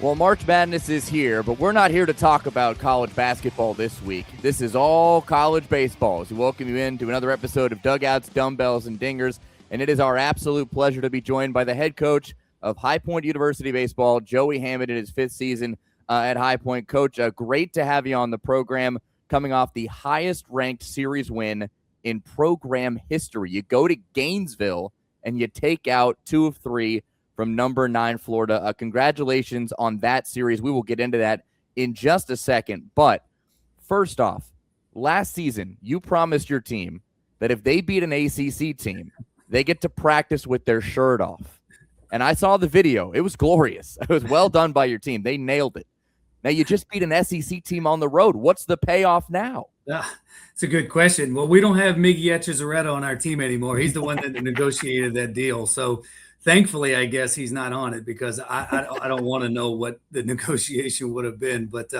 Well, March Madness is here, but we're not here to talk about college basketball this week. This is all college baseball. So we welcome you into another episode of Dugouts, Dumbbells, and Dingers, and it is our absolute pleasure to be joined by the head coach of High Point University Baseball, Joey Hammond, in his fifth season at High Point. Coach, great to have you on the program, coming off the highest-ranked series win in program history. You go to Gainesville, and you take out 2 of 3 from number 9 Florida. Congratulations on that series. We will get into that in just a second. But first off, last season, you promised your team that if they beat an ACC team, they get to practice with their shirt off. And I saw the video. It was glorious. It was well done by your team. They nailed it. Now, you just beat an SEC team on the road. What's the payoff now? It's a good question. Well, we don't have Miggy Echeverria on our team anymore. He's the one that negotiated that deal. So thankfully, I guess he's not on it because I don't want to know what the negotiation would have been. But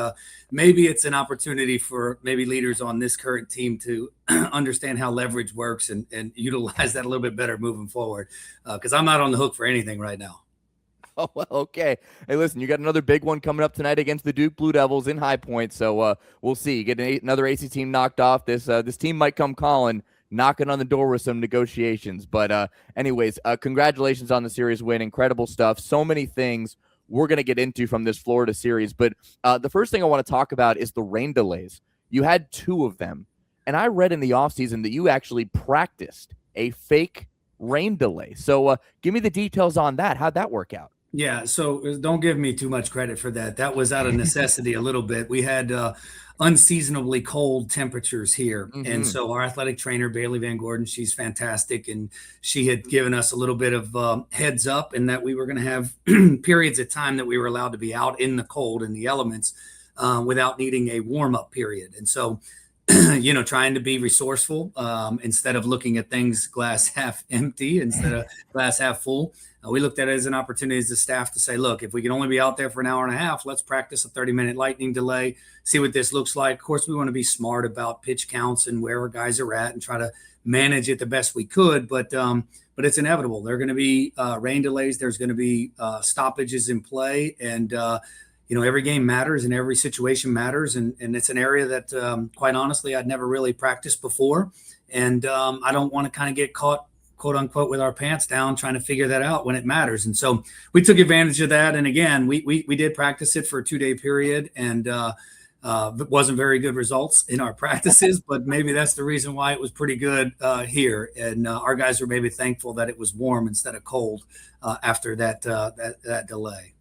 maybe it's an opportunity for maybe leaders on this current team to understand how leverage works and utilize that a little bit better moving forward, because I'm not on the hook for anything right now. Oh, well, okay. Hey, listen, you got another big one coming up tonight against the Duke Blue Devils in High Point. So we'll see. You get another AC team knocked off. This team might come calling, knocking on the door with some negotiations. But anyways, congratulations on the series win. Incredible stuff. So many things we're going to get into from this Florida series. But the first thing I want to talk about is the rain delays. You had 2 of them. And I read in the offseason that you actually practiced a fake rain delay. So give me the details on that. How'd that work out? Yeah, so don't give me too much credit for that. That was out of necessity a little bit. We had unseasonably cold temperatures here. Mm-hmm. And so our athletic trainer, Bailey Van Gordon, she's fantastic. And she had given us a little bit of heads up in that we were going to have periods of time that we were allowed to be out in the cold in the elements without needing a warm-up period. And so, trying to be resourceful instead of looking at things glass half empty instead of glass half full. We looked at it as an opportunity as the staff to say, look, if we can only be out there for an hour and a half, let's practice a 30-minute lightning delay, see what this looks like. Of course, we want to be smart about pitch counts and where our guys are at and try to manage it the best we could. But it's inevitable. There are going to be rain delays. There's going to be stoppages in play. And, every game matters and every situation matters. And it's an area that, quite honestly, I'd never really practiced before. And I don't want to kind of get caught, quote unquote, with our pants down, trying to figure that out when it matters. And so we took advantage of that. And again, we did practice it for a 2-day period, and it wasn't very good results in our practices, but maybe that's the reason why it was pretty good here. And our guys were maybe thankful that it was warm instead of cold after that delay.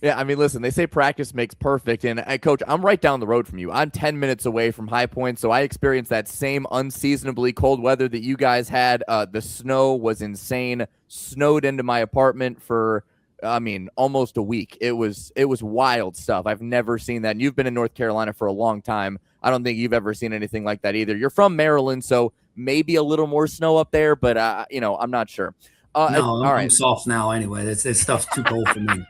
Yeah, I mean, listen, they say practice makes perfect. And, Coach, I'm right down the road from you. I'm 10 minutes away from High Point, so I experienced that same unseasonably cold weather that you guys had. The snow was insane. Snowed into my apartment for, almost a week. It was wild stuff. I've never seen that. And you've been in North Carolina for a long time. I don't think you've ever seen anything like that either. You're from Maryland, so maybe a little more snow up there, but, I'm not sure. No, I'm soft now anyway. This stuff's too cold for me.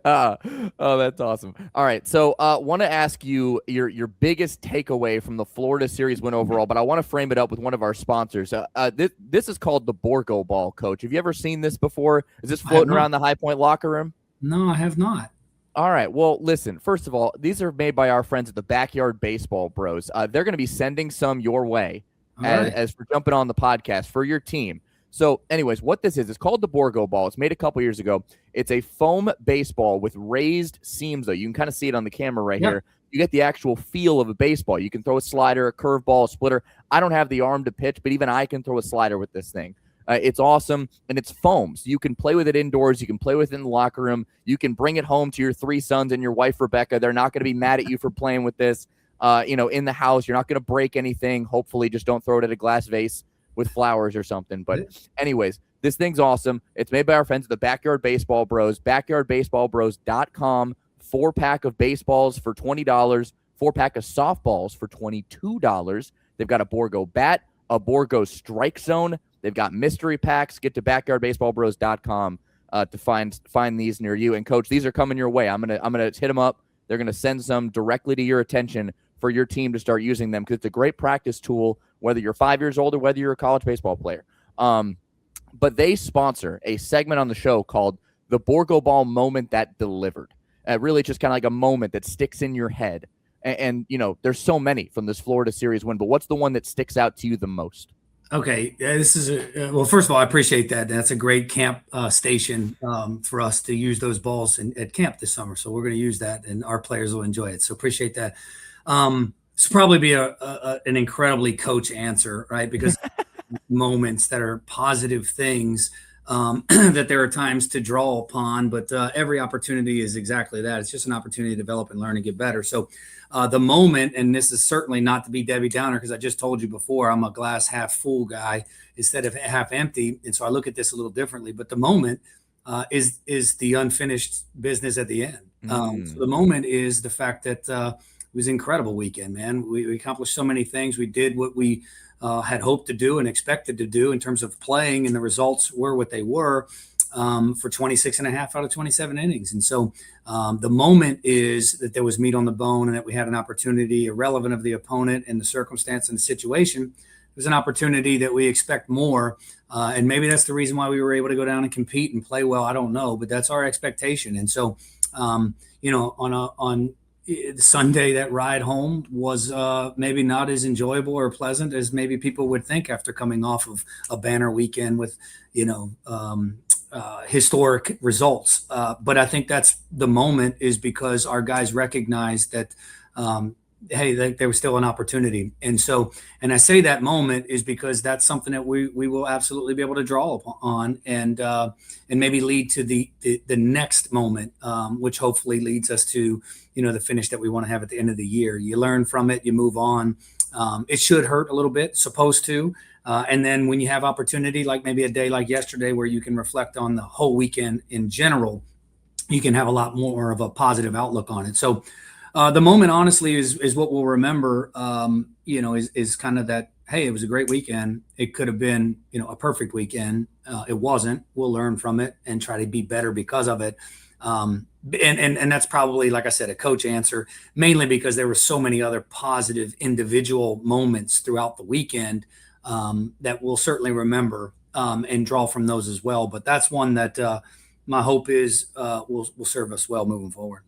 Oh, that's awesome. All right, so want to ask you your biggest takeaway from the Florida series win overall, but I want to frame it up with one of our sponsors. This is called the Borgoball, Coach. Have you ever seen this before? Is this floating around the High Point locker room? No, I have not. All right, well, listen, first of all, these are made by our friends at the Backyard Baseball Bros. They're going to be sending some your way as for jumping on the podcast for your team. So anyways, what this is, it's called the Borgoball. It's made a couple years ago. It's a foam baseball with raised seams, though. You can kind of see it on the camera right here. You get the actual feel of a baseball. You can throw a slider, a curveball, a splitter. I don't have the arm to pitch, but even I can throw a slider with this thing. It's awesome, and it's foam. So you can play with it indoors. You can play with it in the locker room. You can bring it home to your 3 sons and your wife, Rebecca. They're not going to be mad at you for playing with this. In the house, you're not going to break anything. Hopefully, just don't throw it at a glass vase with flowers or something. But anyways, this thing's awesome. It's made by our friends at the Backyard Baseball Bros. BackyardBaseballBros.com. 4-pack of baseballs for $20. 4-pack of softballs for $22. They've got a Borgo bat, a Borgo strike zone. They've got mystery packs. Get to BackyardBaseballBros.com to find these near you. And Coach, these are coming your way. I'm gonna hit them up. They're gonna send some directly to your attention for your team to start using them, because it's a great practice tool, whether you're 5 years old or whether you're a college baseball player. But they sponsor a segment on the show called the Borgoball moment that delivered. Really just kind of like a moment that sticks in your head. And, you know, there's so many from this Florida series win, but what's the one that sticks out to you the most? Okay, this is well. First of all, I appreciate that. That's a great camp station for us to use those balls at camp this summer. So we're going to use that, and our players will enjoy it. So appreciate that. This will probably be an incredibly coach answer, right? Because moments that are positive things that there are times to draw upon, but every opportunity is exactly that. It's just an opportunity to develop and learn and get better. So the moment, and this is certainly not to be Debbie Downer, because I just told you before, I'm a glass half full guy instead of half empty. And so I look at this a little differently, but the moment is the unfinished business at the end. So the moment is the fact that it was an incredible weekend, man. We accomplished so many things. We did what we had hoped to do and expected to do in terms of playing, and the results were what they were for 26 and a half out of 27 innings. And so the moment is that there was meat on the bone and that we had an opportunity, irrelevant of the opponent and the circumstance and the situation. It was an opportunity that we expect more. And maybe that's the reason why we were able to go down and compete and play well. I don't know, but that's our expectation. And so, you know, on Sunday, that ride home was maybe not as enjoyable or pleasant as maybe people would think after coming off of a banner weekend with, you know, historic results. But I think that's the moment, is because our guys recognized that, hey, there was still an opportunity. And so, and I say that moment is because that's something that we will absolutely be able to draw upon and maybe lead to the next moment, which hopefully leads us to, you know, the finish that we want to have at the end of the year. You learn from it, you move on. It should hurt a little bit, supposed to. And then when you have opportunity, like maybe a day like yesterday, where you can reflect on the whole weekend in general, you can have a lot more of a positive outlook on it. So the moment, honestly, is what we'll remember, you know, is kind of that, hey, it was a great weekend. It could have been, you know, a perfect weekend. It wasn't. We'll learn from it and try to be better because of it. And that's probably, like I said, a coach answer, mainly because there were so many other positive individual moments throughout the weekend that we'll certainly remember and draw from those as well. But that's one that my hope is will serve us well moving forward.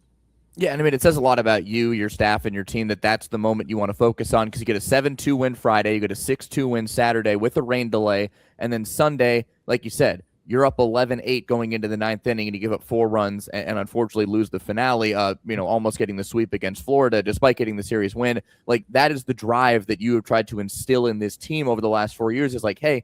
Yeah, and I mean, it says a lot about you, your staff, and your team that that's the moment you want to focus on, because you get a 7-2 win Friday, you get a 6-2 win Saturday with a rain delay, and then Sunday, like you said, you're up 11-8 going into the ninth inning, and you give up 4 runs and unfortunately lose the finale, you know, almost getting the sweep against Florida despite getting the series win. Like, that is the drive that you have tried to instill in this team over the last 4 years, is like, hey,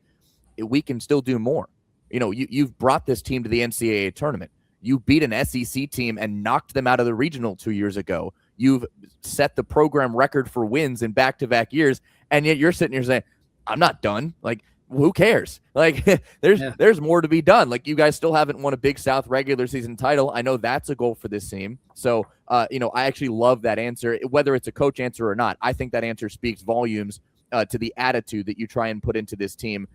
we can still do more. You know, you've brought this team to the NCAA tournament. You beat an SEC team and knocked them out of the regional 2 years ago. You've set the program record for wins in back-to-back years, and yet you're sitting here saying, I'm not done. Like, who cares? Like, there's more to be done. Like, you guys still haven't won a Big South regular season title. I know that's a goal for this team. So, you know, I actually love that answer, whether it's a coach answer or not. I think that answer speaks volumes to the attitude that you try and put into this team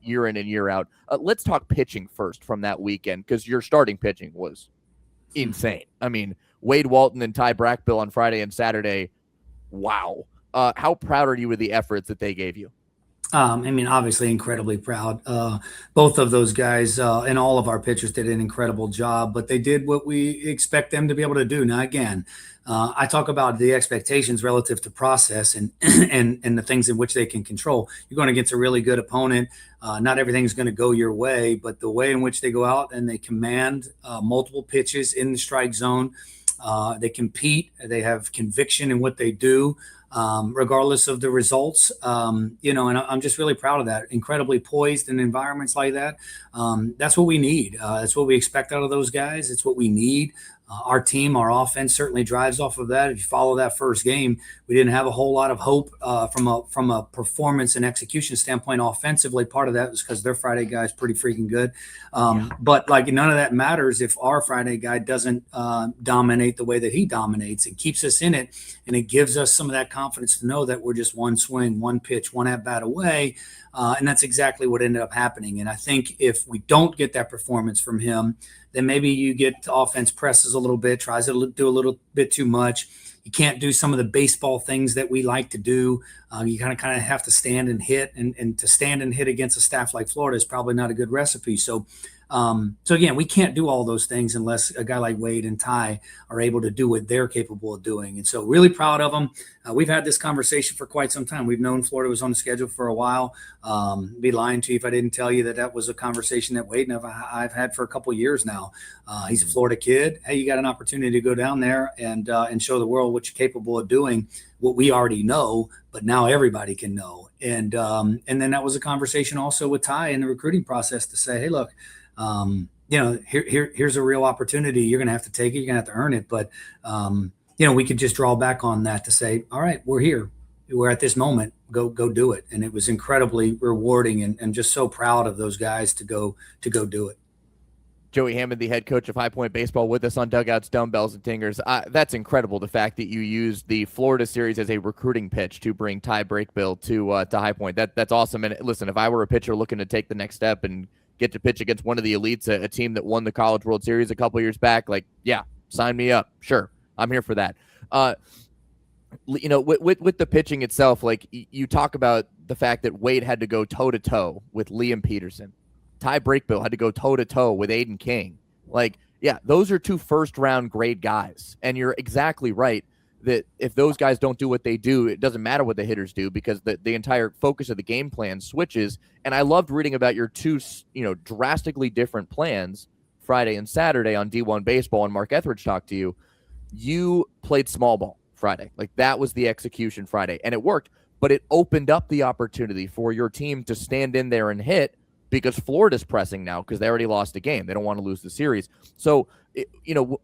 year in and year out. Let's talk pitching first from that weekend, because your starting pitching was insane. I mean, Wade Walton and Ty Brackbill on Friday and Saturday. Wow. How proud are you of the efforts that they gave you? I mean, obviously incredibly proud. Both of those guys and all of our pitchers did an incredible job, but they did what we expect them to be able to do. Now, again, I talk about the expectations relative to process and and the things in which they can control. You're going against a really good opponent. Not everything's going to go your way, but the way in which they go out and they command multiple pitches in the strike zone, they compete, they have conviction in what they do. Regardless of the results, you know, and I'm just really proud of that. Incredibly poised in environments like that. That's what we need. That's what we expect out of those guys. It's what we need. Our team, our offense certainly drives off of that. If you follow that first game, we didn't have a whole lot of hope from a performance and execution standpoint offensively. Part of that was because their Friday guy is pretty freaking good. But like, none of that matters if our Friday guy doesn't dominate the way that he dominates. It keeps us in it, and it gives us some of that confidence to know that we're just one swing, one pitch, one at bat away. And that's exactly what ended up happening. And I think if we don't get that performance from him, then maybe you get offense presses a little bit, tries to do a little bit too much. You can't do some of the baseball things that we like to do. You kind of have to stand and hit, and to stand and hit against a staff like Florida is probably not a good recipe. So So again, we can't do all those things unless a guy like Wade and Ty are able to do what they're capable of doing. And so really proud of them. We've had this conversation for quite some time. We've known Florida was on the schedule for a while. Be lying to you if I didn't tell you that was a conversation that Wade and I've had for a couple of years now. He's a Florida kid. Hey, you got an opportunity to go down there and show the world what you're capable of doing, what we already know, but now everybody can know. And then that was a conversation also with Ty in the recruiting process to say, hey, look, here's a real opportunity. You're going to have to take it. You're going to have to earn it. But, we could just draw back on that to say, all right, we're here. We're at this moment. Go do it. And it was incredibly rewarding and just so proud of those guys to go do it. Joey Hammond, the head coach of High Point Baseball, with us on Dugouts, Dumbbells, and Dingers. That's incredible, the fact that you used the Florida series as a recruiting pitch to bring Ty Brakebill to High Point. That's awesome. And listen, if I were a pitcher looking to take the next step and get to pitch against one of the elites, a team that won the College World Series a couple years back, like, yeah, sign me up. Sure, I'm here for that. With the pitching itself, like you talk about the fact that Wade had to go toe-to-toe with Liam Peterson. Ty Brakebill had to go toe-to-toe with Aiden King. Like, yeah, those are two first-round grade guys. And you're exactly right that if those guys don't do what they do, it doesn't matter what the hitters do because the entire focus of the game plan switches. And I loved reading about your two, drastically different plans Friday and Saturday on D1 Baseball, and Mark Etheridge talked to you. You played small ball Friday. Like, that was the execution Friday, and it worked. But it opened up the opportunity for your team to stand in there and hit, because Florida's pressing now because they already lost a game. They don't want to lose the series. So,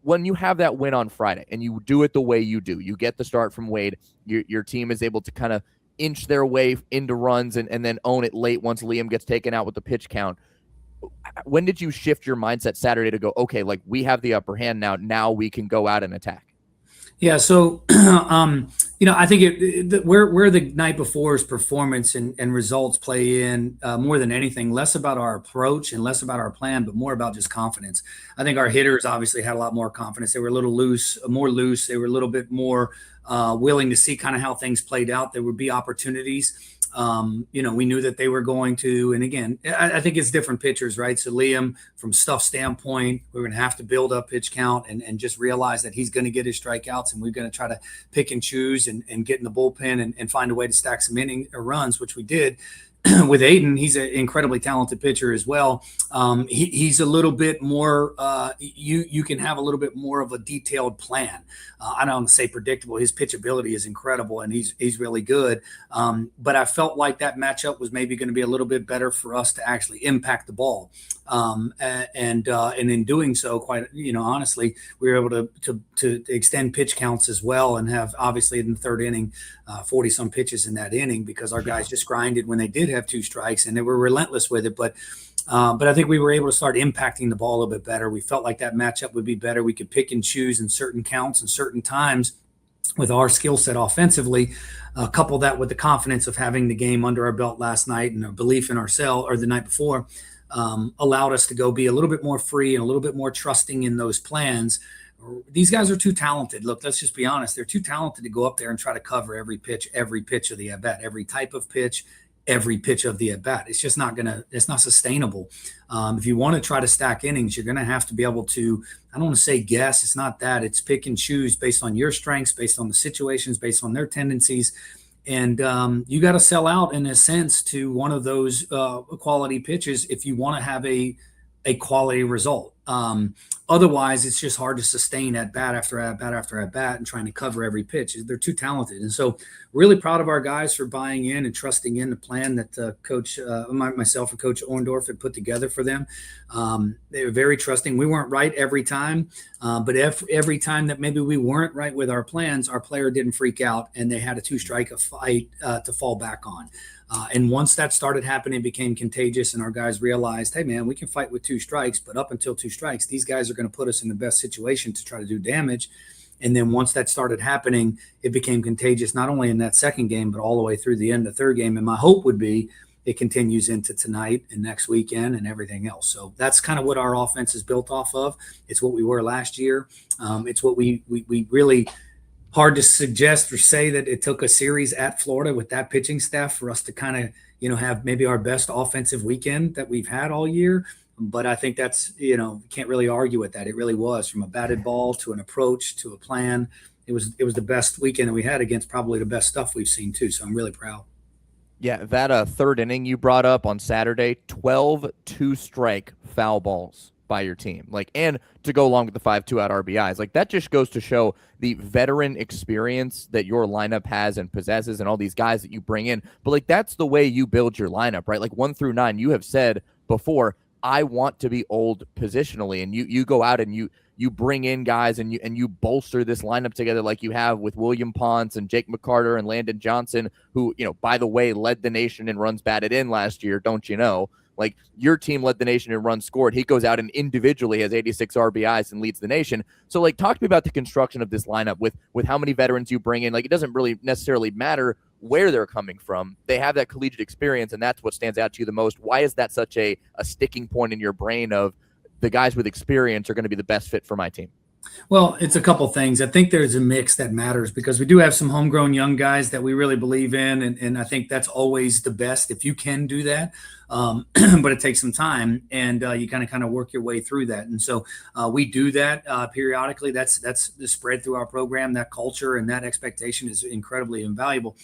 when you have that win on Friday and you do it the way you do, you get the start from Wade, your team is able to kind of inch their way into runs and then own it late once Liam gets taken out with the pitch count. When did you shift your mindset Saturday to go, okay, like we have the upper hand now we can go out and attack? Yeah. So, I think where the night before's performance and results play in more than anything, less about our approach and less about our plan, but more about just confidence. I think our hitters obviously had a lot more confidence. They were a little more loose. They were a little bit more willing to see kind of how things played out. There would be opportunities. We knew that they were going to, and again, I think it's different pitchers, right? So Liam, from stuff standpoint, we're going to have to build up pitch count and just realize that he's going to get his strikeouts, and we're going to try to pick and choose and get in the bullpen and find a way to stack some innings or runs, which we did. With Aiden, he's an incredibly talented pitcher as well. He's a little bit more, you can have a little bit more of a detailed plan. I don't want to say predictable. His pitchability is incredible, and he's really good. But I felt like that matchup was maybe going to be a little bit better for us to actually impact the ball. And in doing so, quite, honestly, we were able to extend pitch counts as well, and have obviously in the third inning, 40 some pitches in that inning, because our guys just grinded when they did have two strikes, and they were relentless with it. But I think we were able to start impacting the ball a little bit better. We felt like that matchup would be better. We could pick and choose in certain counts and certain times with our skill set offensively. Couple that with the confidence of having the game under our belt last night and a belief in ourselves, or the night before, allowed us to go be a little bit more free and a little bit more trusting in those plans. These guys are too talented. Look, let's just be honest. They're too talented to go up there and try to cover every pitch of the at-bat, every type of pitch, every pitch of the at-bat. It's just it's not sustainable. If you want to try to stack innings, you're going to have to be able to, I don't want to say guess. It's not that. It's pick and choose based on your strengths, based on the situations, based on their tendencies. And you got to sell out, in a sense, to one of those quality pitches if you want to have a quality result. Otherwise, it's just hard to sustain at bat after at bat after at bat and trying to cover every pitch. They're too talented. And so really proud of our guys for buying in and trusting in the plan that myself and Coach Orndorff had put together for them. They were very trusting. We weren't right every time, but every time that maybe we weren't right with our plans, our player didn't freak out, and they had a two-strike fight to fall back on. And once that started happening, it became contagious, and our guys realized, hey, man, we can fight with two strikes, but up until two strikes, these guys are going to put us in the best situation to try to do damage. And then once that started happening, it became contagious, not only in that second game, but all the way through the end of the third game. And my hope would be it continues into tonight and next weekend and everything else. So that's kind of what our offense is built off of. It's what we were last year. It's what we really – hard to suggest or say that it took a series at Florida with that pitching staff for us to kind of, have maybe our best offensive weekend that we've had all year. But I think that's, can't really argue with that. It really was, from a batted ball to an approach to a plan. It was the best weekend that we had against probably the best stuff we've seen too. So I'm really proud. Yeah, that third inning you brought up on Saturday, 12 two-strike foul balls by your team. Like, and to go along with the 5 2-out RBIs. Like, that just goes to show the veteran experience that your lineup has and possesses, and all these guys that you bring in. But like, that's the way you build your lineup, right? Like 1 through 9, you have said before, I want to be old positionally, and you go out and you bring in guys and you bolster this lineup together like you have with William Ponce and Jake McCarter and Landon Johnson, who, by the way, led the nation in runs batted in last year. Don't you know? Like, your team led the nation in runs scored. He goes out and individually has 86 RBIs and leads the nation. So, like, talk to me about the construction of this lineup with how many veterans you bring in. Like, it doesn't really necessarily matter where they're coming from. They have that collegiate experience, and that's what stands out to you the most. Why is that such a sticking point in your brain of the guys with experience are going to be the best fit for my team? Well, it's a couple things. I think there's a mix that matters, because we do have some homegrown young guys that we really believe in. And I think that's always the best if you can do that. But it takes some time, and you kind of work your way through that. And so we do that periodically. That's the spread through our program. That culture and that expectation is incredibly invaluable.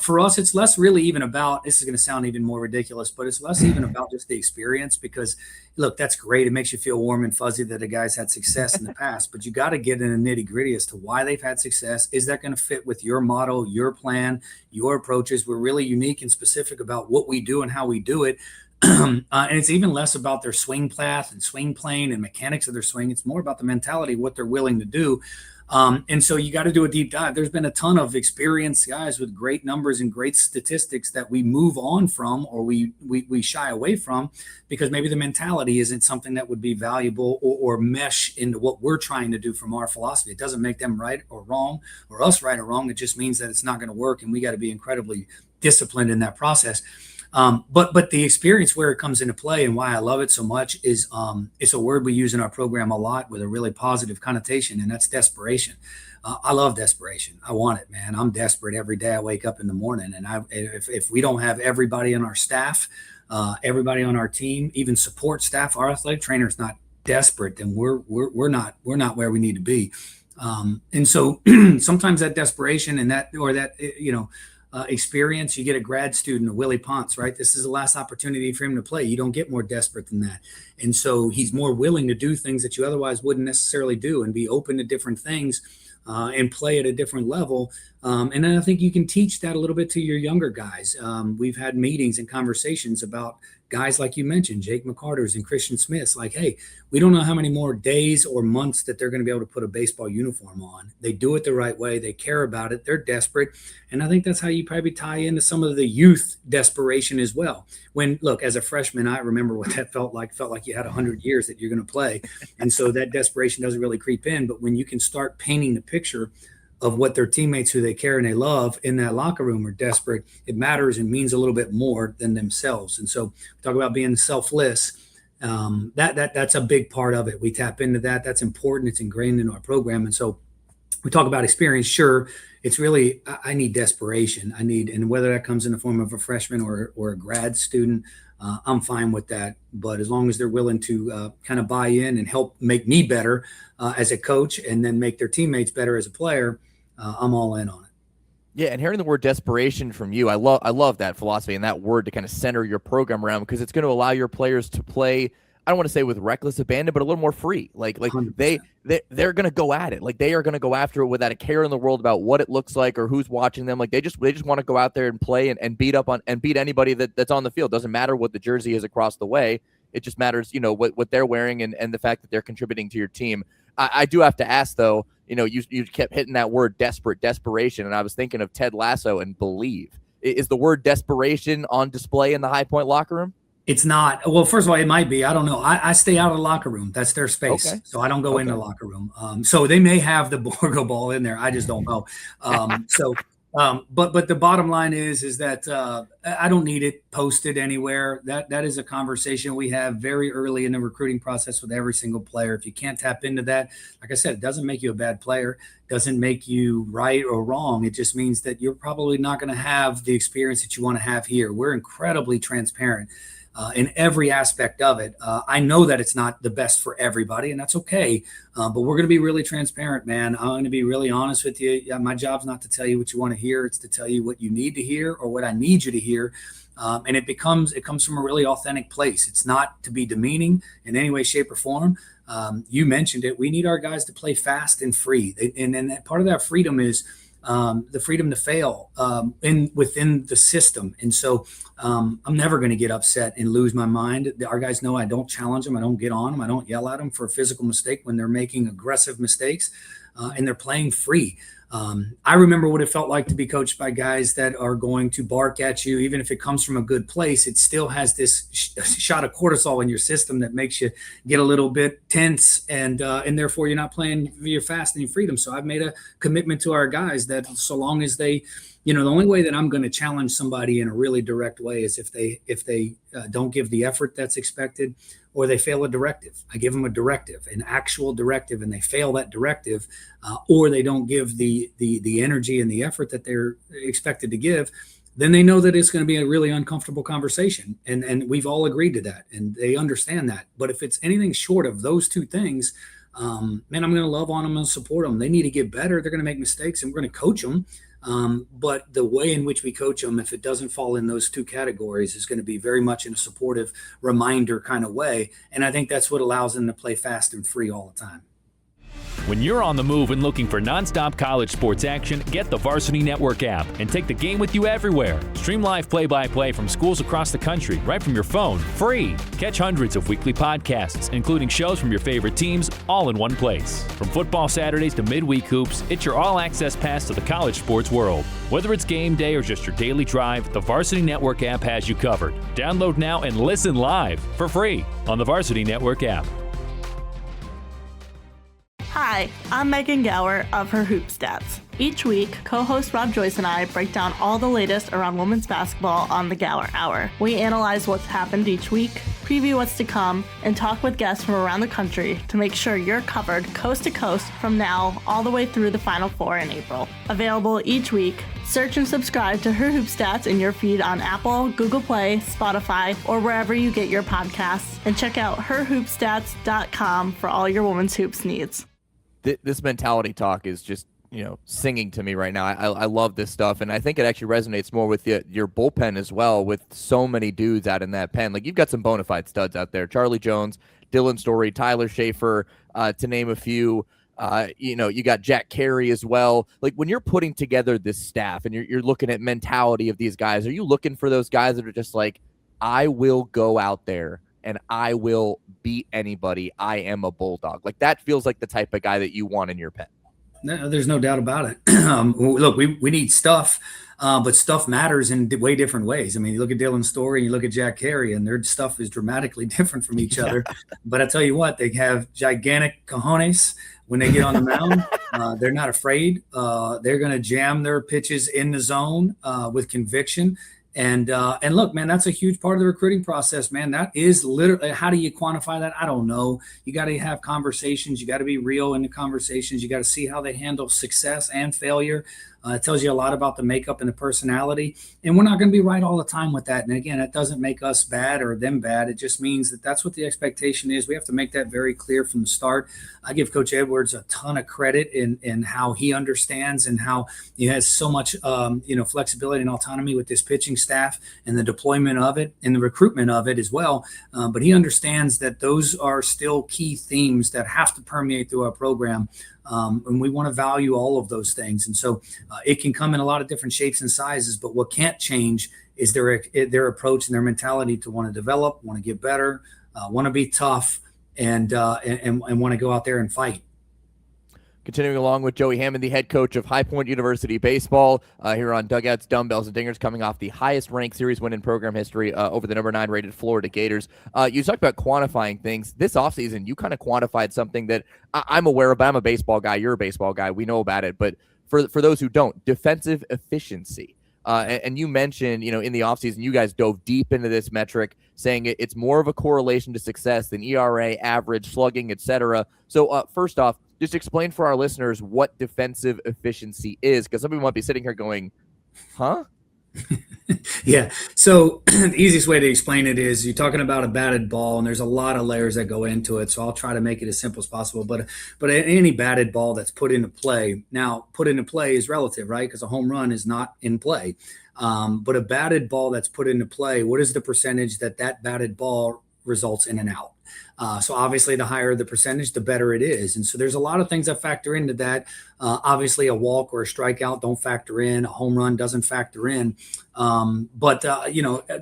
For us, it's less really even about, this is going to sound even more ridiculous, but it's less even about just the experience, because look, that's great. It makes you feel warm and fuzzy that a guy's had success in the past, but you got to get in the nitty gritty as to why they've had success. Is that going to fit with your model, your plan, your approaches? We're really unique and specific about what we do and how we do it. And it's even less about their swing path and swing plane and mechanics of their swing. It's more about the mentality, what they're willing to do. And so you got to do a deep dive. There's been a ton of experienced guys with great numbers and great statistics that we move on from, or we shy away from, because maybe the mentality isn't something that would be valuable or mesh into what we're trying to do from our philosophy. It doesn't make them right or wrong, or us right or wrong. It just means that it's not going to work, and we got to be incredibly disciplined in that process. But the experience, where it comes into play and why I love it so much, is it's a word we use in our program a lot with a really positive connotation, and that's desperation. I love desperation. I want it, man. I'm desperate every day I wake up in the morning. And if we don't have everybody on our staff, everybody on our team, even support staff, our athletic trainer is not desperate, then we're not where we need to be. And so sometimes that desperation and that experience, you get a grad student, Willie Ponce, right? This is the last opportunity for him to play. You don't get more desperate than that. And so he's more willing to do things that you otherwise wouldn't necessarily do, and be open to different things and play at a different level. And then I think you can teach that a little bit to your younger guys. We've had meetings and conversations about guys like you mentioned, Jake McCarters and Christian Smiths, like, hey, we don't know how many more days or months that they're going to be able to put a baseball uniform on. They do it the right way. They care about it. They're desperate. And I think that's how you probably tie into some of the youth desperation as well. When, look, as a freshman, I remember what that felt like. Felt like you had 100 years that you're going to play. And so that desperation doesn't really creep in. But when you can start painting the picture of what their teammates who they care and they love in that locker room are desperate, it matters and means a little bit more than themselves. And so talk about being selfless. That's a big part of it. We tap into that. That's important. It's ingrained in our program. And so we talk about experience. Sure, it's really, I need desperation. And whether that comes in the form of a freshman or a grad student, I'm fine with that. But as long as they're willing to kind of buy in and help make me better as a coach, and then make their teammates better as a player, I'm all in on it. Yeah, and hearing the word desperation from you, I love that philosophy and that word to kind of center your program around, because it's going to allow your players to play, I don't want to say with reckless abandon, but a little more free. Like 100%. they're going to go at it. Like, they are going to go after it without a care in the world about what it looks like or who's watching them. Like, they just want to go out there and play and beat anybody that's on the field. Doesn't matter what the jersey is across the way. It just matters, what they're wearing and the fact that they're contributing to your team. I do have to ask, though, you kept hitting that word desperation, and I was thinking of Ted Lasso and Believe. Is the word desperation on display in the High Point locker room? It's not. Well, first of all, it might be. I don't know. I stay out of the locker room. That's their space. Okay. So I don't go in the locker room. So they may have the Borgoball in there. I just don't know. But the bottom line is that I don't need it posted anywhere. That is a conversation we have very early in the recruiting process with every single player. If you can't tap into that, like I said, it doesn't make you a bad player. doesn't make you right or wrong. It just means that you're probably not going to have the experience that you want to have here. We're incredibly transparent in every aspect of it. I know that it's not the best for everybody, and that's okay. But we're going to be really transparent, man. I'm going to be really honest with you. Yeah, my job's not to tell you what you want to hear. It's to tell you what you need to hear or what I need you to hear. And it comes from a really authentic place. It's not to be demeaning in any way, shape, or form. You mentioned it. We need our guys to play fast and free. And part of that freedom is the freedom to fail within the system. And so I'm never going to get upset and lose my mind. Our guys know I don't challenge them. I don't get on them. I don't yell at them for a physical mistake when they're making aggressive mistakes and they're playing free. I remember what it felt like to be coached by guys that are going to bark at you. Even if it comes from a good place, it still has this shot of cortisol in your system that makes you get a little bit tense, and therefore you're not playing your fast and your freedom. So I've made a commitment to our guys that so long as they, the only way that I'm going to challenge somebody in a really direct way is if they don't give the effort that's expected, or they fail a directive. I give them a directive, an actual directive, and they fail that directive, or they don't give the energy and the effort that they're expected to give, then they know that it's going to be a really uncomfortable conversation. And we've all agreed to that, and they understand that. But if it's anything short of those two things, man, I'm going to love on them and support them. They need to get better. They're going to make mistakes, and we're going to coach them. But the way in which we coach them, if it doesn't fall in those two categories, is going to be very much in a supportive reminder kind of way. And I think that's what allows them to play fast and free all the time. When you're on the move and looking for nonstop college sports action, get the Varsity Network app and take the game with you everywhere. Stream live play-by-play from schools across the country right from your phone, free. Catch hundreds of weekly podcasts, including shows from your favorite teams, all in one place. From football Saturdays to midweek hoops, it's your all-access pass to the college sports world. Whether it's game day or just your daily drive, the Varsity Network app has you covered. Download now and listen live for free on the Varsity Network app. Hi, I'm Megan Gower of Her Hoop Stats. Each week, co-host Rob Joyce and I break down all the latest around women's basketball on the Gower Hour. We analyze what's happened each week, preview what's to come, and talk with guests from around the country to make sure you're covered coast to coast from now all the way through the Final Four in April. Available each week, search and subscribe to Her Hoop Stats in your feed on Apple, Google Play, Spotify, or wherever you get your podcasts, and check out herhoopstats.com for all your women's hoops needs. This mentality talk is just, singing to me right now. I love this stuff, and I think it actually resonates more with your bullpen as well, with so many dudes out in that pen. Like, you've got some bona fide studs out there. Charlie Jones, Dylan Story, Tyler Schaefer, to name a few. You got Jack Carey as well. Like, when you're putting together this staff and you're looking at mentality of these guys, are you looking for those guys that are just like, I will go out there and I will beat anybody. I am a bulldog. Like, that feels like the type of guy that you want in your pen. No, there's no doubt about it. Look, we need stuff, but stuff matters in way different ways. I mean, you look at Dylan Story, you look at Jack Carey, and their stuff is dramatically different from each other. But I tell you what, they have gigantic cojones when they get on the mound. They're not afraid. They're going to jam their pitches in the zone with conviction. And look, man, that's a huge part of the recruiting process, man. That is literally, how do you quantify that? I don't know. You got to have conversations. You got to be real in the conversations. You got to see how they handle success and failure. It tells you a lot about the makeup and the personality. And we're not going to be right all the time with that. And again, that doesn't make us bad or them bad. It just means that that's what the expectation is. We have to make that very clear from the start. I give Coach Edwards a ton of credit in how he understands and how he has so much, flexibility and autonomy with this pitching staff and the deployment of it and the recruitment of it as well. But he understands that those are still key themes that have to permeate through our program. And we want to value all of those things. And so it can come in a lot of different shapes and sizes, but what can't change is their approach and their mentality to want to develop, want to get better, want to be tough, and want to go out there and fight. Continuing along with Joey Hammond, the head coach of High Point University Baseball, here on Dugouts, Dumbbells, and Dingers, coming off the highest-ranked series win in program history over the number 9 rated Florida Gators. You talked about quantifying things. This offseason, you kind of quantified something that I'm aware of, but I'm a baseball guy. You're a baseball guy. We know about it. But for those who don't, defensive efficiency. And you mentioned, in the offseason, you guys dove deep into this metric, saying it's more of a correlation to success than ERA, average, slugging, etc. So first off, just explain for our listeners what defensive efficiency is, because some people might be sitting here going, huh? Yeah. So the easiest way to explain it is you're talking about a batted ball, and there's a lot of layers that go into it. So I'll try to make it as simple as possible. But any batted ball that's put into play, now put into play is relative, right? Because a home run is not in play. But a batted ball that's put into play, what is the percentage that batted ball results in an out? So obviously the higher the percentage, the better it is. And so there's a lot of things that factor into that. Obviously a walk or a strikeout don't factor in. A home run doesn't factor in. But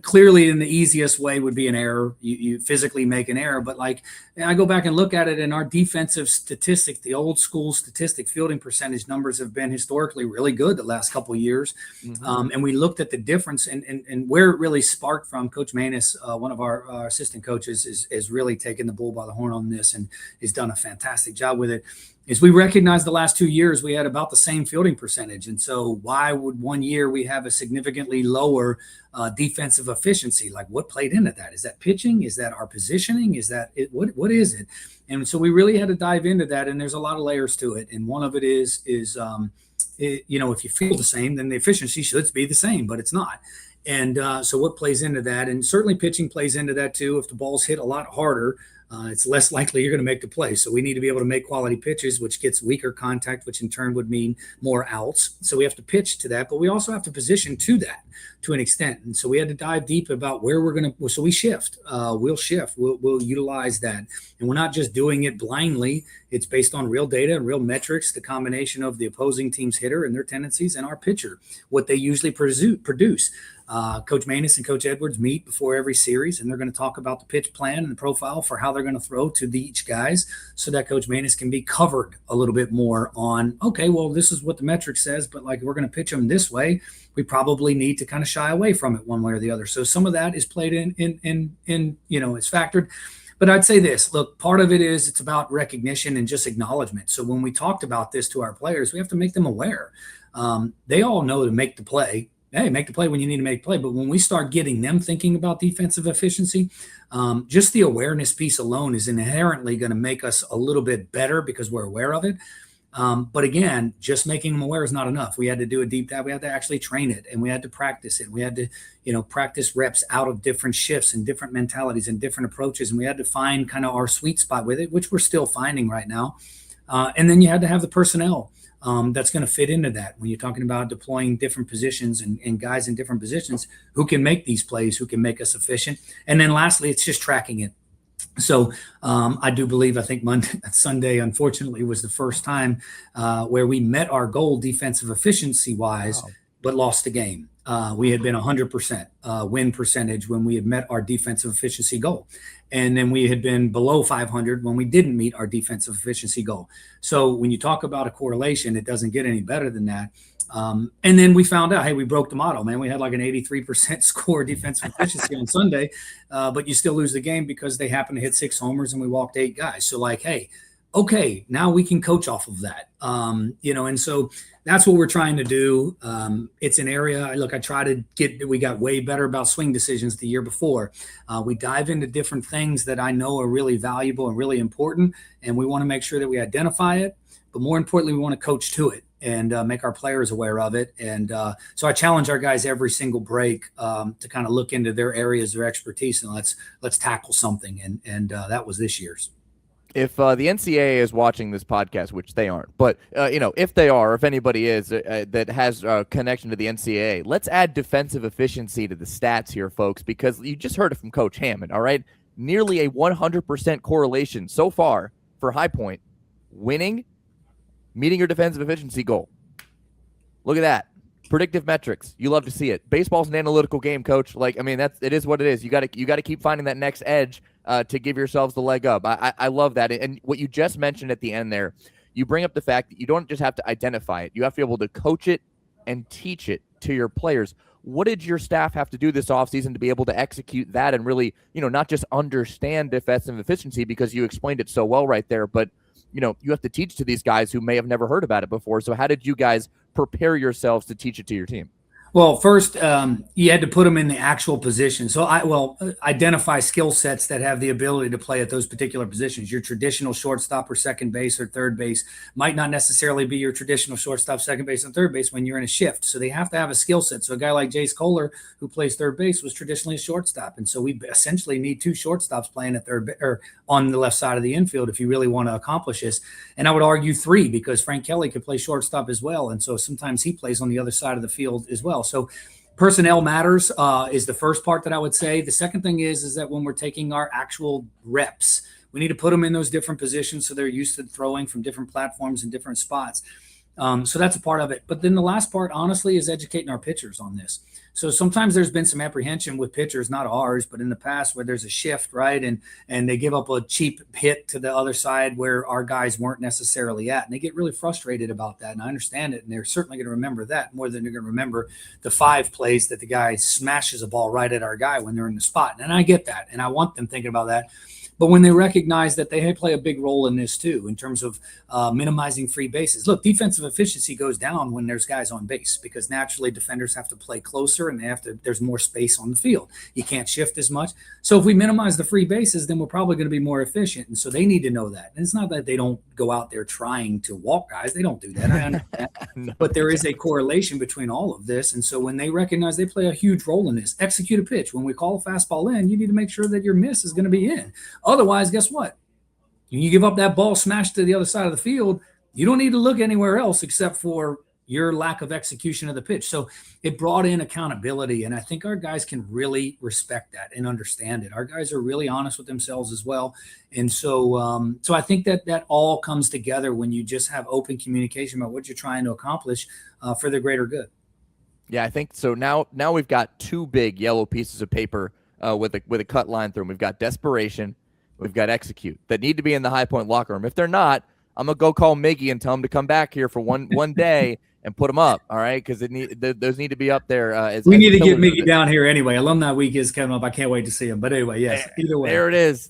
clearly in the easiest way would be an error. You physically make an error. But like I go back and look at it in our defensive statistics, the old school statistic fielding percentage numbers have been historically really good the last couple of years. And we looked at the difference and where it really sparked from. Coach Maness, one of our assistant coaches, is really taken the bull by the horn on this and has done a fantastic job with it. Is we recognize the last 2 years we had about the same fielding percentage. And so why would 1 year we have a significantly lower defensive efficiency? Like what played into that? Is that pitching? Is that our positioning? Is that it? What is it? And so we really had to dive into that. And there's a lot of layers to it. And one of it is if you feel the same, then the efficiency should be the same, but it's not. And so what plays into that? And certainly pitching plays into that too. If the ball's hit a lot harder, it's less likely you're going to make the play. So we need to be able to make quality pitches, which gets weaker contact, which in turn would mean more outs. So we have to pitch to that, but we also have to position to that to an extent. And so we had to dive deep about where we're going to. So we shift. We'll shift. We'll utilize that. And we're not just doing it blindly. It's based on real data and real metrics, the combination of the opposing team's hitter and their tendencies and our pitcher, what they usually produce. Coach Maness and Coach Edwards meet before every series, and they're going to talk about the pitch plan and the profile for how they're going to throw to each guys so that Coach Maness can be covered a little bit more on, okay, well, this is what the metric says, but like we're going to pitch them this way. We probably need to kind of shy away from it one way or the other. So some of that is played in it's factored. But I'd say this, look, part of it is it's about recognition and just acknowledgement. So when we talked about this to our players, we have to make them aware. They all know to make the play. Hey, make the play when you need to make the play. But when we start getting them thinking about defensive efficiency, just the awareness piece alone is inherently going to make us a little bit better because we're aware of it. But again, just making them aware is not enough. We had to do a deep dive. We had to actually train it, and we had to practice it. We had to, practice reps out of different shifts and different mentalities and different approaches. And we had to find kind of our sweet spot with it, which we're still finding right now. And then you had to have the personnel that's going to fit into that when you're talking about deploying different positions and guys in different positions who can make these plays, who can make us efficient. And then lastly, it's just tracking it. So I think Sunday, unfortunately, was the first time where we met our goal defensive efficiency wise, but lost the game. We had been 100% win percentage when we had met our defensive efficiency goal. And then we had been below 500 when we didn't meet our defensive efficiency goal. So when you talk about a correlation, it doesn't get any better than that. And then we found out, hey, we broke the model, man. We had like an 83% score defensive efficiency on Sunday, but you still lose the game because they happened to hit 6 homers and we walked 8 guys. So like, hey, okay, now we can coach off of that. And so that's what we're trying to do. It's an area, we got way better about swing decisions the year before. We dive into different things that I know are really valuable and really important. And we want to make sure that we identify it, but more importantly, we want to coach to it and make our players aware of it. And so I challenge our guys every single break to kind of look into their areas, their expertise, and let's tackle something. And that was this year's. If the NCAA is watching this podcast, which they aren't, but if they are, if anybody is that has a connection to the NCAA, let's add defensive efficiency to the stats here, folks, because you just heard it from Coach Hammond. All right, nearly a 100% correlation so far for High Point winning, meeting your defensive efficiency goal. Look at that. Predictive metrics. You love to see it. Baseball's an analytical game, Coach. It is what it is. You got to keep finding that next edge to give yourselves the leg up. I love that. And what you just mentioned at the end there, you bring up the fact that you don't just have to identify it. You have to be able to coach it and teach it to your players. What did your staff have to do this offseason to be able to execute that and really, not just understand defensive efficiency, because you explained it so well right there, but you have to teach to these guys who may have never heard about it before. So how did you guys prepare yourselves to teach it to your team? Well, first, you had to put them in the actual position. So identify skill sets that have the ability to play at those particular positions. Your traditional shortstop or second base or third base might not necessarily be your traditional shortstop, second base, and third base when you're in a shift. So they have to have a skill set. So a guy like Jace Kohler, who plays third base, was traditionally a shortstop. And so we essentially need two shortstops playing at or on the left side of the infield if you really want to accomplish this. And I would argue three, because Frank Kelly could play shortstop as well. And so sometimes he plays on the other side of the field as well. So personnel matters is the first part that I would say. The second thing is that when we're taking our actual reps, we need to put them in those different positions so they're used to throwing from different platforms and different spots. So that's a part of it. But then the last part, honestly, is educating our pitchers on this. So sometimes there's been some apprehension with pitchers, not ours, but in the past where there's a shift, right? And they give up a cheap hit to the other side where our guys weren't necessarily at. And they get really frustrated about that. And I understand it. And they're certainly going to remember that more than they're going to remember the 5 plays that the guy smashes a ball right at our guy when they're in the spot. And I get that. And I want them thinking about that. But when they recognize that they play a big role in this too, in terms of minimizing free bases. Look, defensive efficiency goes down when there's guys on base because naturally defenders have to play closer and there's more space on the field. You can't shift as much. So if we minimize the free bases, then we're probably going to be more efficient. And so they need to know that. And it's not that they don't go out there trying to walk guys. They don't do that. I understand. No, but there is a correlation between all of this. And so when they recognize they play a huge role in this, execute a pitch. When we call a fastball in, you need to make sure that your miss is going to be in. Otherwise, guess what? When you give up that ball smashed to the other side of the field, you don't need to look anywhere else except for your lack of execution of the pitch. So it brought in accountability, and I think our guys can really respect that and understand it. Our guys are really honest with themselves as well. And so so I think that all comes together when you just have open communication about what you're trying to accomplish for the greater good. Yeah, I think so. Now we've got 2 big yellow pieces of paper with a cut line through them. We've got desperation. We've got execute that need to be in the High Point locker room. If they're not, I'm going to go call Miggy and tell him to come back here for one day and put them up. All right. Cause those need to be up there. We need to get Miggy down here anyway. Alumni week is coming up. I can't wait to see him, but anyway, yes, either way. There it is.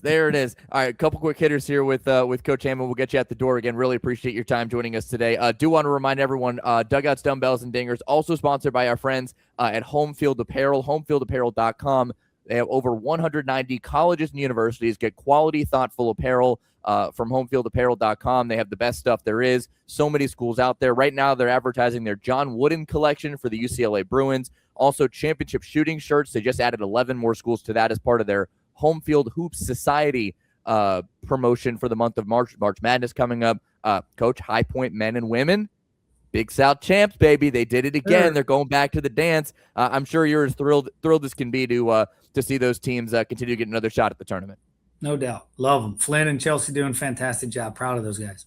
All right. A couple quick hitters here with Coach Hammond. We'll get you at the door again. Really appreciate your time joining us today. Do want to remind everyone, Dugouts, Dumbbells, and Dingers, also sponsored by our friends at Home Field Apparel, homefieldapparel.com. They have over 190 colleges and universities. Get quality, thoughtful apparel from homefieldapparel.com. They have the best stuff there is. So many schools out there. Right now, they're advertising their John Wooden collection for the UCLA Bruins. Also, championship shooting shirts. They just added 11 more schools to that as part of their Home Field Hoops Society promotion for the month of March. March Madness coming up. Coach, High Point men and women. Big South champs, baby. They did it again. Sure. They're going back to the dance. I'm sure you're as thrilled as can be to see those teams continue to get another shot at the tournament. No doubt. Love them. Flynn and Chelsea doing a fantastic job. Proud of those guys.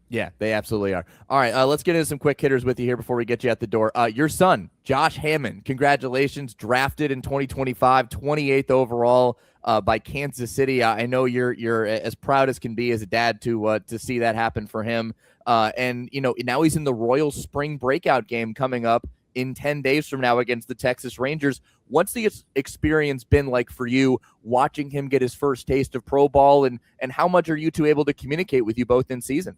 Yeah, they absolutely are. All right, let's get into some quick hitters with you here before we get you at the door. Your son, Josh Hammond, congratulations. Drafted in 2025, 28th overall by Kansas City. I know you're as proud as can be as a dad to see that happen for him. And, now he's in the Royals spring breakout game coming up in 10 days from now against the Texas Rangers. What's the experience been like for you watching him get his first taste of pro ball, and how much are you two able to communicate with you both in season?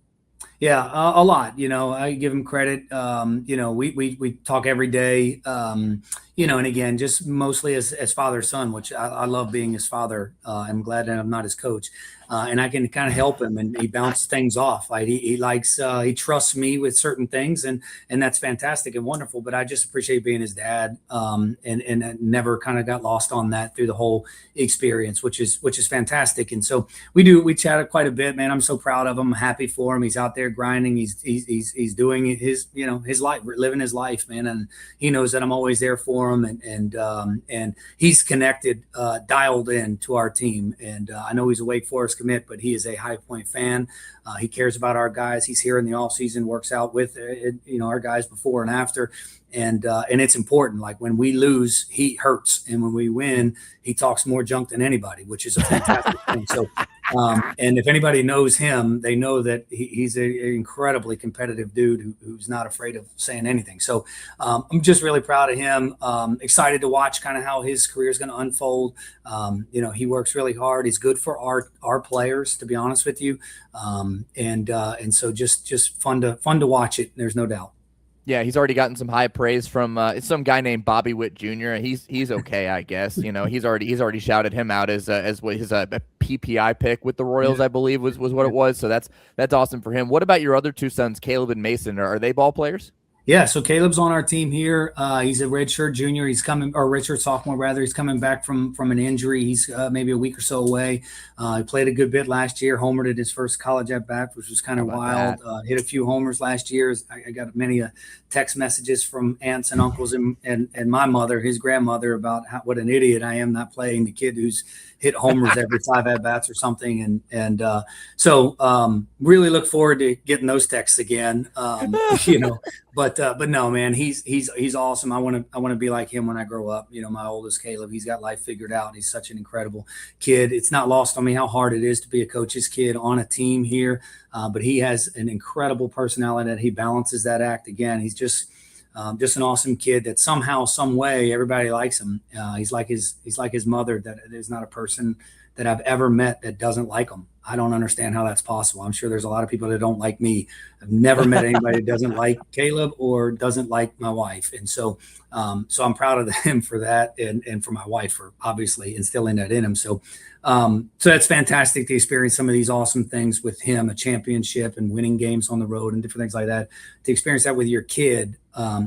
Yeah, a lot. I give him credit. We talk every day. And again, just mostly as father son, which I love being his father. I'm glad that I'm not his coach, and I can kind of help him, and he bounces things off. Like he likes, he trusts me with certain things, and that's fantastic and wonderful. But I just appreciate being his dad, and never kind of got lost on that through the whole experience, which is fantastic. And so we chatted quite a bit, man. I'm so proud of him. I'm happy for him. He's out there grinding. He's doing his his life, living his life, man. And he knows that I'm always there for him, and he's connected, dialed in to our team. And I know he's a Wake Forest commit, but he is a High Point fan. He cares about our guys. He's here in the off season, works out with our guys before and after. And it's important. Like when we lose, he hurts, and when we win, he talks more junk than anybody, which is a fantastic thing. So, and if anybody knows him, they know that he's an incredibly competitive dude who's not afraid of saying anything. So I'm just really proud of him. Excited to watch kind of how his career is going to unfold. He works really hard. He's good for our players, to be honest with you. And so just fun to watch it. There's no doubt. Yeah, he's already gotten some high praise from some guy named Bobby Witt Jr. He's okay, I guess. He's already shouted him out as what his PPI pick with the Royals, I believe was what it was. So that's awesome for him. What about your other two sons, Caleb and Mason? Are they ball players? Yeah, so Caleb's on our team here. He's a redshirt junior. He's coming, or redshirt sophomore rather. He's coming back from an injury. He's maybe a week or so away. He played a good bit last year. Homered at his first college at bat, which was kind of wild. Hit a few homers last year. I got many text messages from aunts and uncles and my mother, his grandmother, about what an idiot I am not playing the kid who's hit homers every 5 at bats or something. So really look forward to getting those texts again. But no, man, he's awesome. I want to be like him when I grow up. My oldest Caleb, he's got life figured out. He's such an incredible kid. It's not lost on me how hard it is to be a coach's kid on a team here. But he has an incredible personality that he balances that act. Again, he's just an awesome kid that somehow, some way, everybody likes him. He's like his mother. That there's not a person that I've ever met that doesn't like him. I don't understand how that's possible. I'm sure there's a lot of people that don't like me. I've never met anybody that doesn't like Caleb or doesn't like my wife. And so I'm proud of him for that, and for my wife for obviously instilling that in him. So that's fantastic to experience some of these awesome things with him, a championship and winning games on the road and different things like that. To experience that with your kid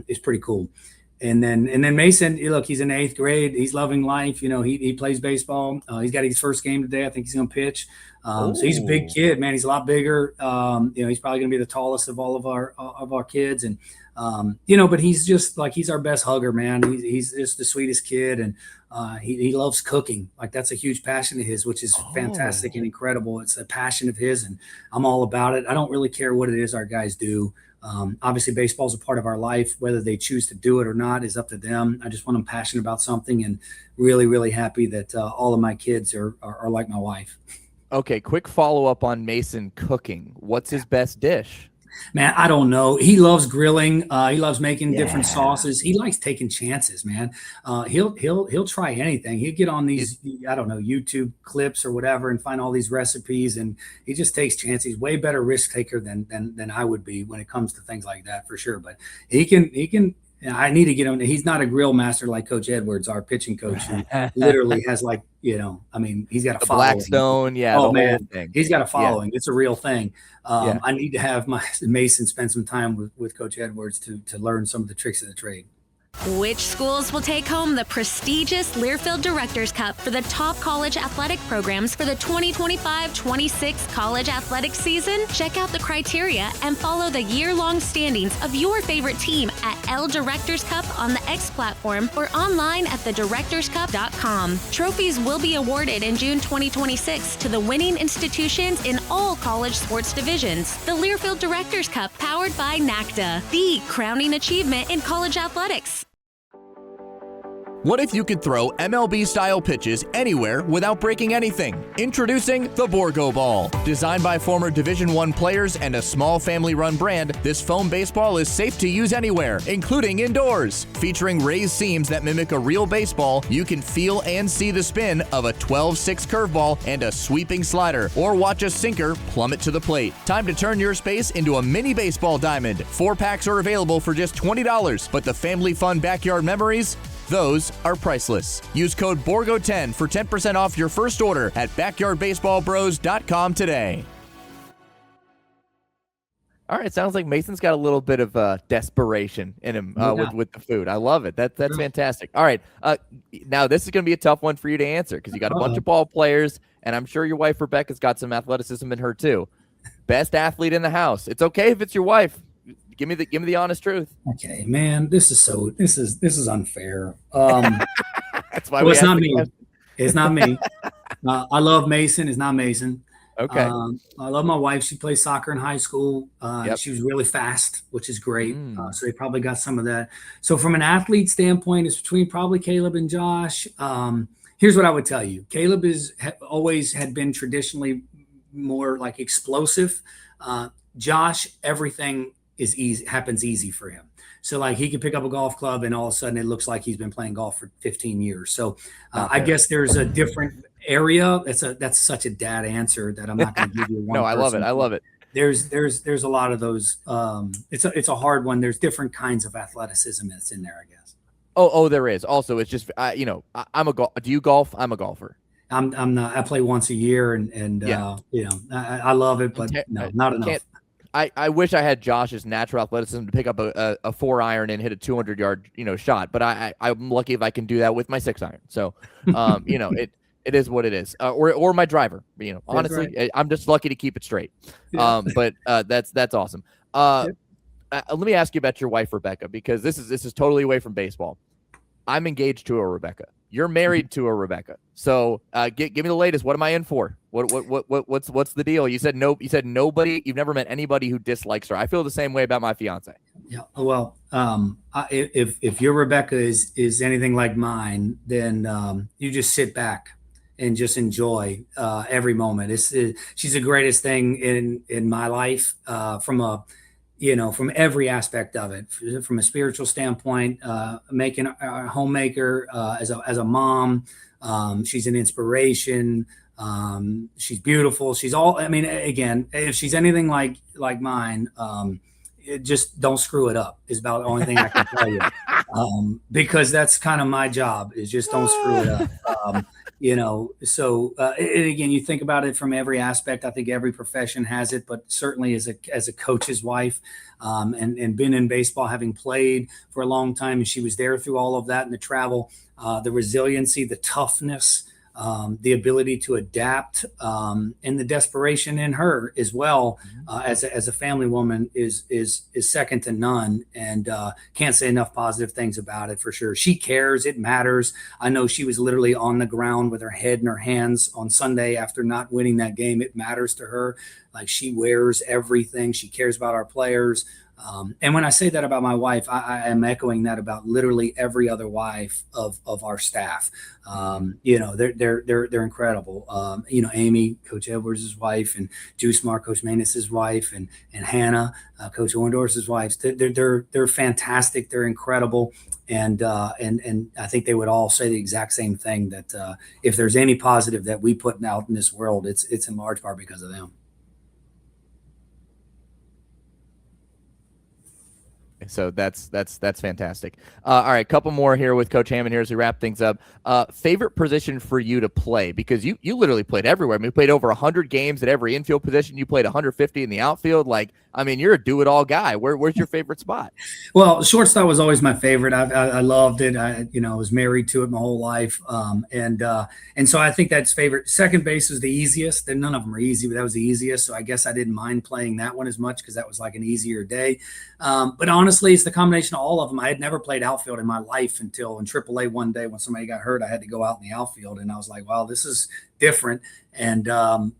is pretty cool. And then Mason, look, he's in 8th grade. He's loving life. He plays baseball. He's got his first game today. I think he's going to pitch. So he's a big kid, man. He's a lot bigger. He's probably going to be the tallest of all of our kids. And, but he's just like, he's our best hugger, man. He's just the sweetest kid. And he loves cooking. Like, that's a huge passion of his, which is fantastic and incredible. It's a passion of his, and I'm all about it. I don't really care what it is our guys do. Obviously baseball is a part of our life. Whether they choose to do it or not is up to them. I just want them passionate about something, and really, really happy that all of my kids are like my wife. Okay, quick follow-up on Mason cooking. What's his best dish? Man, I don't know. He loves grilling. He loves making different sauces. He likes taking chances, man. He'll try anything. He'll get on these, I don't know, YouTube clips or whatever and find all these recipes, and he just takes chances. He's way better risk taker than I would be when it comes to things like that, for sure. But he can. I need to get him. He's not a grill master like Coach Edwards, our pitching coach, who literally has he's got a following. Blackstone, the whole thing. He's got a following. It's a real thing. I need to have Mason spend some time with Coach Edwards to learn some of the tricks of the trade. Which schools will take home the prestigious Learfield Directors Cup for the top college athletic programs for the 2025-26 college athletic season? Check out the criteria and follow the year-long standings of your favorite team at L Directors Cup on the X platform or online at thedirectorscup.com. Trophies will be awarded in June 2026 to the winning institutions in all college sports divisions. The Learfield Directors Cup, powered by NACDA, the crowning achievement in college athletics. What if you could throw MLB-style pitches anywhere without breaking anything? Introducing the Borgoball. Designed by former Division I players and a small family-run brand, this foam baseball is safe to use anywhere, including indoors. Featuring raised seams that mimic a real baseball, you can feel and see the spin of a 12-6 curveball and a sweeping slider, or watch a sinker plummet to the plate. Time to turn your space into a mini baseball diamond. 4 packs are available for just $20, but the family fun backyard memories, those are priceless. Use code BORGO10 for 10% off your first order at backyardbaseballbros.com today. All right, sounds like Mason's got a little bit of desperation in him with the food. I love it. That's fantastic. All right, now this is going to be a tough one for you to answer because you got a bunch of ball players, and I'm sure your wife Rebecca's got some athleticism in her too. Best athlete in the house. It's okay if it's your wife. Give me the honest truth. Okay, man, this is unfair. That's why it's not me. It's not me. I love Mason. It's not Mason. Okay. I love my wife. She played soccer in high school. She was really fast, which is great. So they probably got some of that. So from an athlete standpoint, it's between probably Caleb and Josh. Here's what I would tell you. Caleb always had been traditionally more like explosive. Josh, everything happens easy for him. So like he can pick up a golf club and all of a sudden it looks like he's been playing golf for 15 years. So I guess there's a different area. That's such a dad answer that I'm not going to give you one. No, I love it. there's a lot of those. It's a hard one. There's different kinds of athleticism that's in there, I guess. Oh, there is. Also, it's just I'm a do you golf? I'm a golfer. I'm not. I play once a year, and I love it, but no, not enough. I wish I had Josh's natural athleticism to pick up a 4-iron and hit a 200-yard shot, but I'm lucky if I can do that with my 6-iron. So it is what it is. Or my driver. Honestly, right. I'm just lucky to keep it straight. Yeah. But that's awesome. Let me ask you about your wife, Rebecca, because this is totally away from baseball. I'm engaged to a Rebecca. You're married to a Rebecca. So give me the latest. What am I in for? What's the deal? You said no. You said nobody. You've never met anybody who dislikes her. I feel the same way about my fiance. Yeah. Well, if your Rebecca is anything like mine, then you just sit back and just enjoy every moment. She's the greatest thing in my life from every aspect of it, from a spiritual standpoint, making a homemaker, as a mom. She's an inspiration. She's beautiful. She's all, again, if she's anything like mine, just don't screw it up is about the only thing I can tell you. Because that's kind of my job, is just don't screw it up. And again, you think about it from every aspect. I think every profession has it, but certainly as a coach's wife, and been in baseball, having played for a long time, and she was there through all of that, and the travel, the resiliency, the toughness, the ability to adapt, and the desperation in her as well, as a family woman is second to none, and can't say enough positive things about it, for sure. She cares. It matters. I know she was literally on the ground with her head in her hands on Sunday after not winning that game. It matters to her. Like, she wears everything. She cares about our players. And when I say that about my wife, I am echoing that about literally every other wife of our staff. They're incredible. Amy, Coach Edwards' wife, and Juice Mark, Coach Manus' wife, and Hannah, Coach Orndorf's wife. They're fantastic. They're incredible. And I think they would all say the exact same thing, that if there's any positive that we put out in this world, it's in large part because of them. So that's fantastic. All right, couple more here with Coach Hammond here as we wrap things up. Favorite position for you to play, because you literally played everywhere. I mean, you played over 100 games at every infield position. You played 150 in the outfield. Like, I mean, you're a do-it-all guy. Where's your favorite spot? Well, shortstop was always my favorite. I loved it. I was married to it my whole life, and so I think that's favorite. Second base was the easiest. And none of them are easy, but that was the easiest. So I guess I didn't mind playing that one as much, because that was like an easier day. But honestly, it's the combination of all of them. I had never played outfield in my life until in AAA one day when somebody got hurt. I had to go out in the outfield, and I was like, wow, this is different. And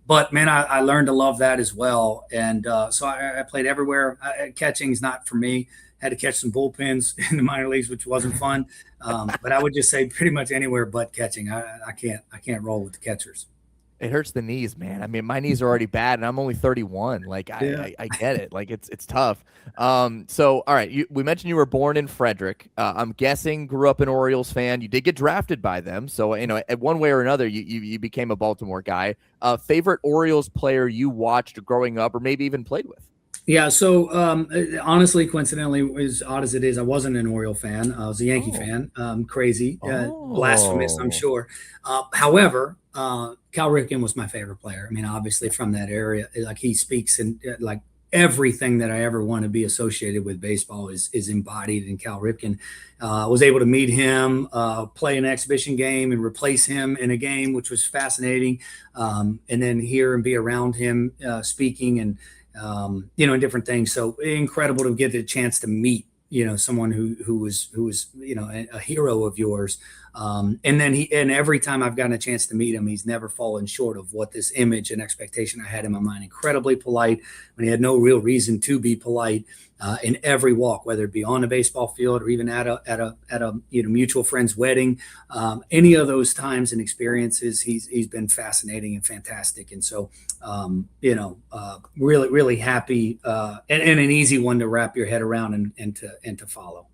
but man, I learned to love that as well. And so I played everywhere. Catching's not for me. Had to catch some bullpens in the minor leagues, which wasn't fun. But I would just say pretty much anywhere but catching. I can't roll with the catchers. It hurts the knees, man. I mean, my knees are already bad, and I'm only 31. Like, I get it. Like, it's tough. So, all right, we mentioned you were born in Frederick. I'm guessing grew up an Orioles fan. You did get drafted by them, so at one way or another, you became a Baltimore guy. Favorite Orioles player you watched growing up, or maybe even played with? Yeah, so honestly, coincidentally, as odd as it is, I wasn't an Oriole fan. I was a Yankee fan. Crazy, blasphemous, I'm sure. However, Cal Ripken was my favorite player. I mean, obviously from that area, like, he speaks, and like everything that I ever want to be associated with baseball is embodied in Cal Ripken. I was able to meet him, play an exhibition game, and replace him in a game, which was fascinating. And then hear and be around him speaking and and different things. So incredible to get the chance to meet, someone who was, a hero of yours. And every time I've gotten a chance to meet him, he's never fallen short of what this image and expectation I had in my mind. Incredibly polite when he had no real reason to be polite, in every walk, whether it be on a baseball field or even at a mutual friend's wedding. Any of those times and experiences, he's been fascinating and fantastic. And so, really, really happy, and an easy one to wrap your head around and to follow.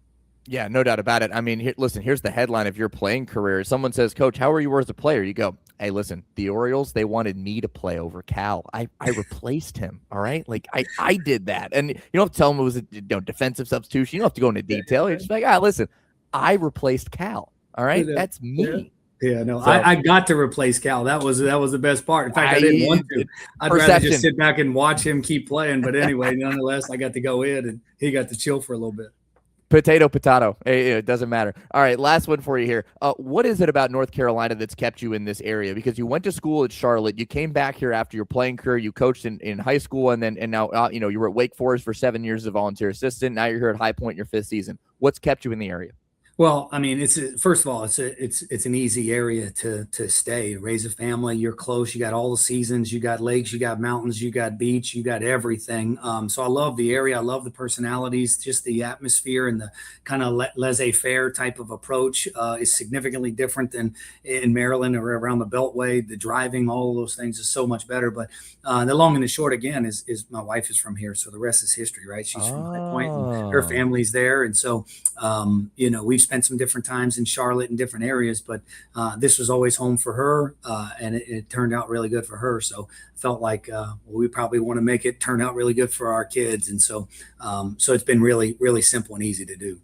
Yeah, no doubt about it. I mean, listen, here's the headline of your playing career. Someone says, Coach, how are you as a player? You go, hey, listen, the Orioles, they wanted me to play over Cal. I replaced him, all right? Like, I did that. And you don't have to tell him it was a defensive substitution. You don't have to go into detail. You're just like, listen, I replaced Cal, all right? That's me. Yeah, no, so, I got to replace Cal. That was the best part. In fact, I didn't want to. I'd rather just sit back and watch him keep playing. But anyway, nonetheless, I got to go in, and he got to chill for a little bit. Potato. It doesn't matter. All right, last one for you here. What is it about North Carolina that's kept you in this area? Because you went to school at Charlotte. You came back here after your playing career. You coached in high school, and now you were at Wake Forest for 7 years as a volunteer assistant. Now you're here at High Point in your 5th season. What's kept you in the area? Well, I mean, first of all, it's an easy area to stay, raise a family. You're close. You got all the seasons. You got lakes. You got mountains. You got beach. You got everything. So I love the area. I love the personalities. Just the atmosphere and the kind of laissez-faire type of approach is significantly different than in Maryland or around the Beltway. The driving, all of those things is so much better. But the long and the short again is my wife is from here, so the rest is history, right? She's from High Point, and her family's there, and so we've spent some different times in Charlotte in different areas, but this was always home for her, and it turned out really good for her. So I felt like we probably want to make it turn out really good for our kids, and so it's been really, really simple and easy to do.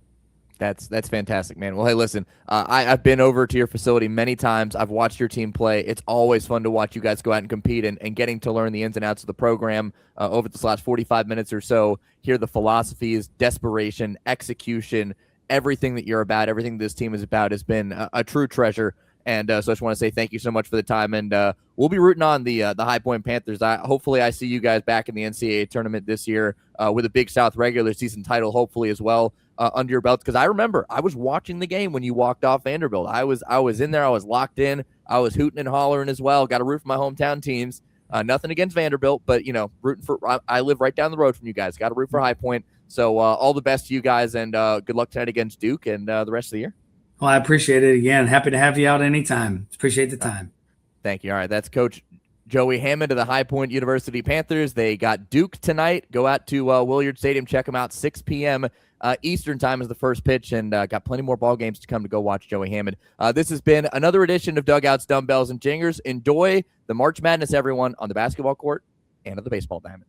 That's fantastic, man. Well, hey, listen, I've been over to your facility many times. I've watched your team play. It's always fun to watch you guys go out and compete, and getting to learn the ins and outs of the program over this last 45 minutes or so, hear the philosophies, desperation, execution, everything that you're about, everything this team is about has been a true treasure. And so I just want to say thank you so much for the time. And we'll be rooting on the High Point Panthers. Hopefully I see you guys back in the NCAA tournament this year with a Big South regular season title, hopefully as well, under your belts. Because I remember I was watching the game when you walked off Vanderbilt. I was in there. I was locked in. I was hooting and hollering as well. Got to root for my hometown teams. Nothing against Vanderbilt, but, rooting for – I live right down the road from you guys. Got to root for High Point. So all the best to you guys, and good luck tonight against Duke and the rest of the year. Well, I appreciate it again. Happy to have you out anytime. Appreciate the time. Thank you. All right, that's Coach Joey Hammond of the High Point University Panthers. They got Duke tonight. Go out to Williard Stadium. Check them out. 6 p.m. Eastern time is the first pitch, and got plenty more ball games to come to go watch Joey Hammond. This has been another edition of Dugouts, Dumbbells, and Dingers. Enjoy the March Madness, everyone, on the basketball court and of the baseball diamond.